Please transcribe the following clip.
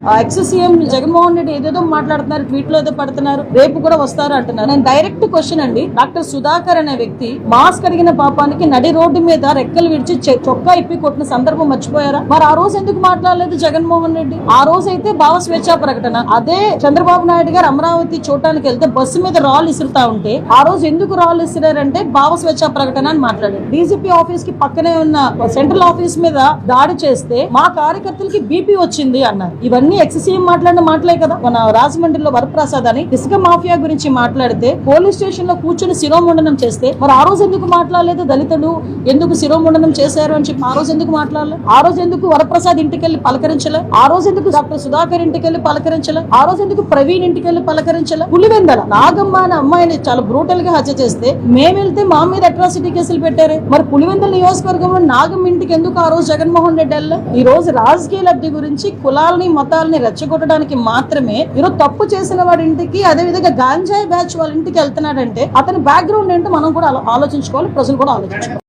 Ex CM Jaganmohan Reddy ఏదేదో మాట్లాడుతున్నారు, tweet లో ఏదో పడుతున్నారు, రేపు కూడా వస్తారు అంటున్నారు. నేను డైరెక్ట్ క్వశ్చన్ అండి, డాక్టర్ సుధాకర్ అనే వ్యక్తి మాస్క్ అడిగిన పాపానికి నడి రోడ్డు మీద రెక్కలు విడిచి చొక్కా ఇప్పి కొట్టిన సందర్భం మర్చిపోయారా? మరి ఆ రోజు ఎందుకు మాట్లాడలేదు జగన్మోహన్ రెడ్డి? ఆ రోజు అయితే భావ స్వేచ్ఛా ప్రకటన. అదే చంద్రబాబు నాయుడు గారు అమరావతి చూడటానికి వెళ్తే బస్సు మీద రాళ్ళు ఇసురుతా ఉంటే ఆ రోజు ఎందుకు రాళ్ళు ఇసిరారంటే భావ స్వేచ్ఛా ప్రకటన అని మాట్లాడారు. డీజీపీ ఆఫీస్ కి పక్కనే ఉన్న సెంట్రల్ ఆఫీస్ మీద దాడి చేస్తే మా కార్యకర్తలకి బీపీ వచ్చింది అన్నారు. ఇవన్నీ ఎక్స్సీఎం మాట్లాడిన మాటలే కదా. మన రాజమండ్రిలో వరప్రసాద్ అని ఇసుక మాఫియా గురించి మాట్లాడితే పోలీస్ స్టేషన్ లో కూర్చొని శిరోముండనం చేస్తే మరి ఆ రోజు ఎందుకు మాట్లాడలేదు? దళితులు ఎందుకు శిరోముండనం చేశారు అని చెప్పి ఆ రోజు ఎందుకు మాట్లాడలేదు? ఆ రోజు ఎందుకు వరప్రసాద్ ఇంటికి వెళ్లి పలకరించలే? ఆ రోజు ఎందుకు డాక్టర్ సుధాకర్ ఇంటికి వెళ్లి పలకరించలే? ఆ రోజు ఎందుకు ప్రవీణ్ ఇంటికి వెళ్లి పలకరించలే? పులివెందల నాగమ్మ అనే అమ్మాయిని చాలా బ్రూటల్ గా హత్య చేస్తే మేము వెళ్తే మా మీద అట్రాసిటీ కేసులు పెట్టారు. మరి పులివెందల నియోజకవర్గంలో నాగమ్మ ఇంటికి ఎందుకు ఆ రోజు జగన్మోహన్ రెడ్డి వెళ్ళ? ఈ రోజు రాజకీయ లబ్ధి గురించి కులాలని మతాలని రెచ్చగొట్టడానికి మాత్రమే ఈరోజు తప్పు చేసిన వాడి ఇంటికి, అదే విధంగా గాంజాయి బ్యాచ్ వాళ్ళ ఇంటికి వెళ్తున్నాడంటే అతని బ్యాక్గ్రౌండ్ ఏంటో మనం కూడా ఆలోచించుకోవాలి, ప్రజలు కూడా ఆలోచించుకోవాలి.